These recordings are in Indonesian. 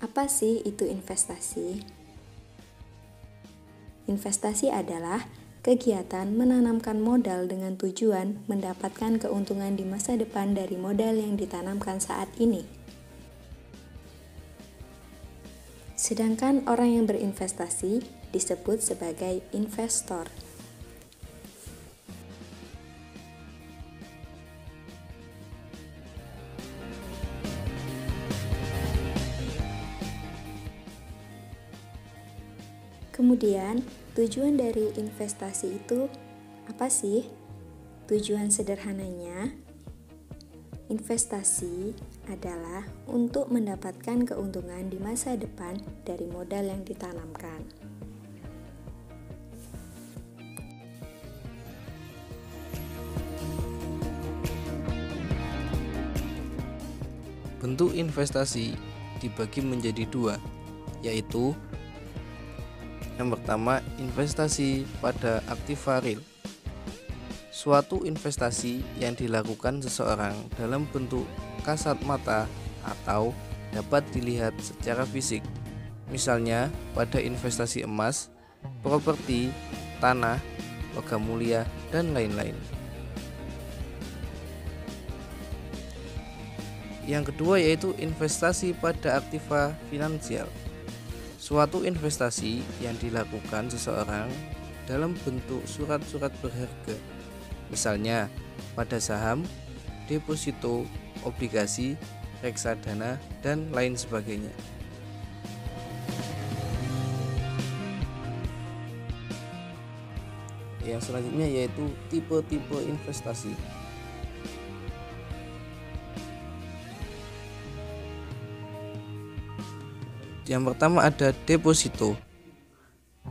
Apa sih itu investasi? Investasi adalah kegiatan menanamkan modal dengan tujuan mendapatkan keuntungan di masa depan dari modal yang ditanamkan saat ini. Sedangkan orang yang berinvestasi disebut sebagai investor. Kemudian, tujuan dari investasi itu apa sih? Tujuan sederhananya, investasi adalah untuk mendapatkan keuntungan di masa depan dari modal yang ditanamkan. Bentuk investasi dibagi menjadi dua, yaitu yang pertama, investasi pada aktiva real. Suatu investasi yang dilakukan seseorang dalam bentuk kasat mata atau dapat dilihat secara fisik. Misalnya pada investasi emas, properti, tanah, logam mulia, dan lain-lain. Yang kedua yaitu investasi pada aktiva finansial. Suatu investasi yang dilakukan seseorang dalam bentuk surat-surat berharga, misalnya pada saham, deposito, obligasi, reksadana, dan lain sebagainya. Yang selanjutnya yaitu tipe-tipe investasi. Yang pertama ada deposito,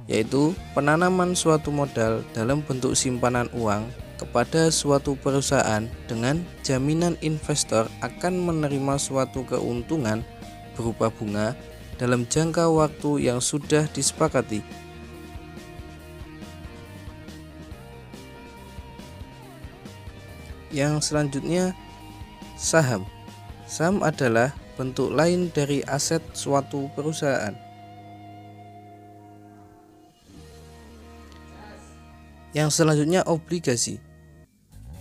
yaitu penanaman suatu modal dalam bentuk simpanan uang kepada suatu perusahaan dengan jaminan investor akan menerima suatu keuntungan berupa bunga dalam jangka waktu yang sudah disepakati. Yang selanjutnya saham. Saham adalah bentuk lain dari aset suatu perusahaan. Yang selanjutnya obligasi.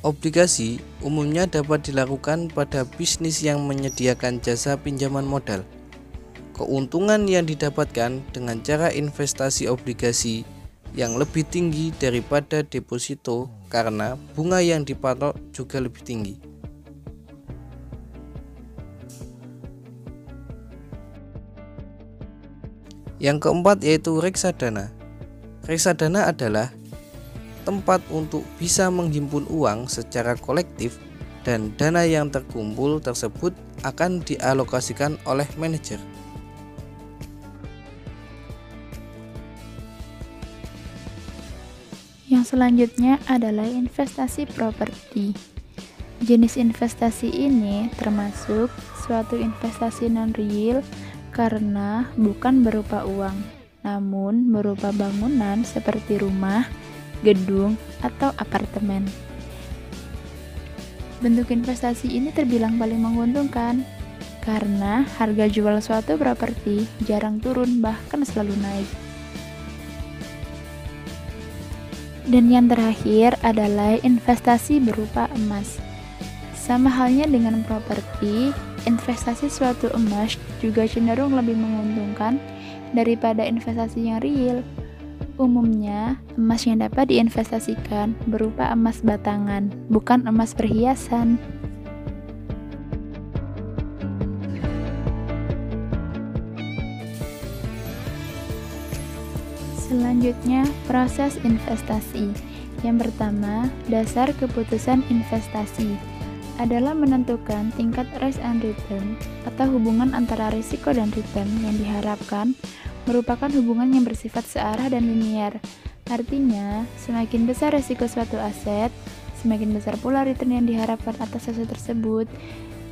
Obligasi umumnya dapat dilakukan pada bisnis yang menyediakan jasa pinjaman modal. Keuntungan yang didapatkan dengan cara investasi obligasi yang lebih tinggi daripada deposito karena bunga yang dipatok juga lebih tinggi. Yang keempat yaitu reksadana. Reksadana adalah tempat untuk bisa menghimpun uang secara kolektif dan dana yang terkumpul tersebut akan dialokasikan oleh manajer. Yang selanjutnya adalah investasi properti. Jenis investasi ini termasuk suatu investasi non-real karena bukan berupa uang, namun berupa bangunan seperti rumah, gedung, atau apartemen. Bentuk investasi ini terbilang paling menguntungkan karena harga jual suatu properti jarang turun, bahkan selalu naik. Dan yang terakhir adalah investasi berupa emas. Sama halnya dengan properti, investasi suatu emas juga cenderung lebih menguntungkan daripada investasi yang real. Umumnya, emas yang dapat diinvestasikan berupa emas batangan, bukan emas perhiasan. Selanjutnya, proses investasi. Yang pertama, dasar keputusan investasi adalah menentukan tingkat risk and return atau hubungan antara risiko dan return yang diharapkan merupakan hubungan yang bersifat searah dan linier. Artinya, semakin besar risiko suatu aset, semakin besar pula return yang diharapkan atas aset tersebut.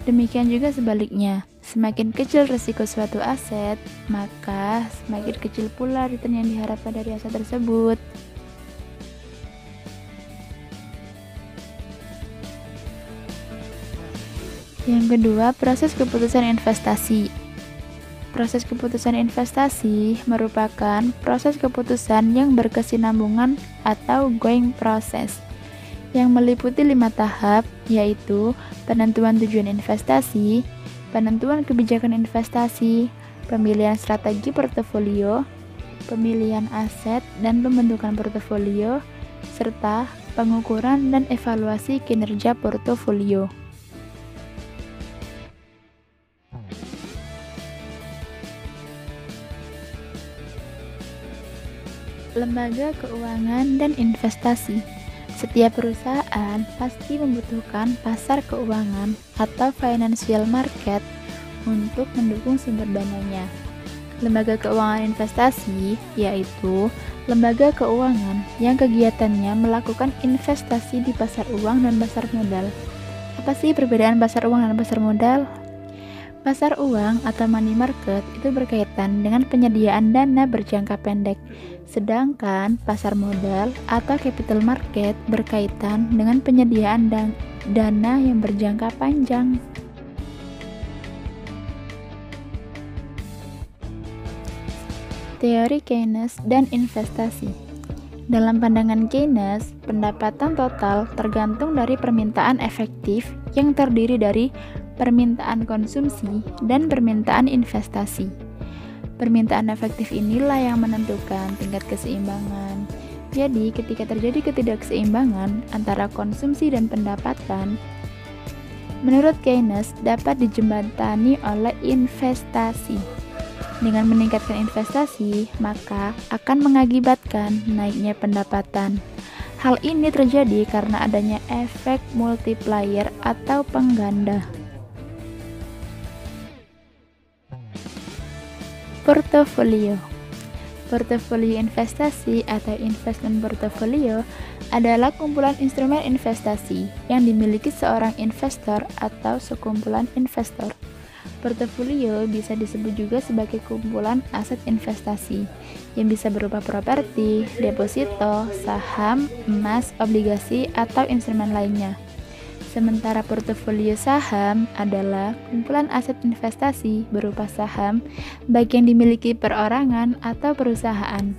Demikian juga sebaliknya, semakin kecil risiko suatu aset, maka semakin kecil pula return yang diharapkan dari aset tersebut. Yang kedua, proses keputusan investasi. Proses keputusan investasi merupakan proses keputusan yang berkesinambungan atau going process yang meliputi 5 tahap, yaitu penentuan tujuan investasi, penentuan kebijakan investasi, pemilihan strategi portofolio, pemilihan aset dan pembentukan portofolio, serta pengukuran dan evaluasi kinerja portofolio. Lembaga keuangan dan investasi. Setiap perusahaan pasti membutuhkan pasar keuangan atau financial market untuk mendukung sumber dananya. Lembaga keuangan investasi yaitu lembaga keuangan yang kegiatannya melakukan investasi di pasar uang dan pasar modal. Apa sih perbedaan pasar uang dan pasar modal? Pasar uang atau money market itu berkaitan dengan penyediaan dana berjangka pendek, sedangkan pasar modal atau capital market berkaitan dengan penyediaan dana yang berjangka panjang. Teori Keynes dan investasi. Dalam pandangan Keynes, pendapatan total tergantung dari permintaan efektif yang terdiri dari permintaan konsumsi dan permintaan investasi. Permintaan efektif inilah yang menentukan tingkat keseimbangan. Jadi, ketika terjadi ketidakseimbangan antara konsumsi dan pendapatan, menurut Keynes dapat dijembatani oleh investasi. Dengan meningkatkan investasi, maka akan mengakibatkan naiknya pendapatan. Hal ini terjadi karena adanya efek multiplier atau pengganda. Portofolio. Portofolio investasi atau investment portfolio adalah kumpulan instrumen investasi yang dimiliki seorang investor atau sekumpulan investor. Portofolio bisa disebut juga sebagai kumpulan aset investasi yang bisa berupa properti, deposito, saham, emas, obligasi, atau instrumen lainnya. Sementara portofolio saham adalah kumpulan aset investasi berupa saham baik yang dimiliki perorangan atau perusahaan.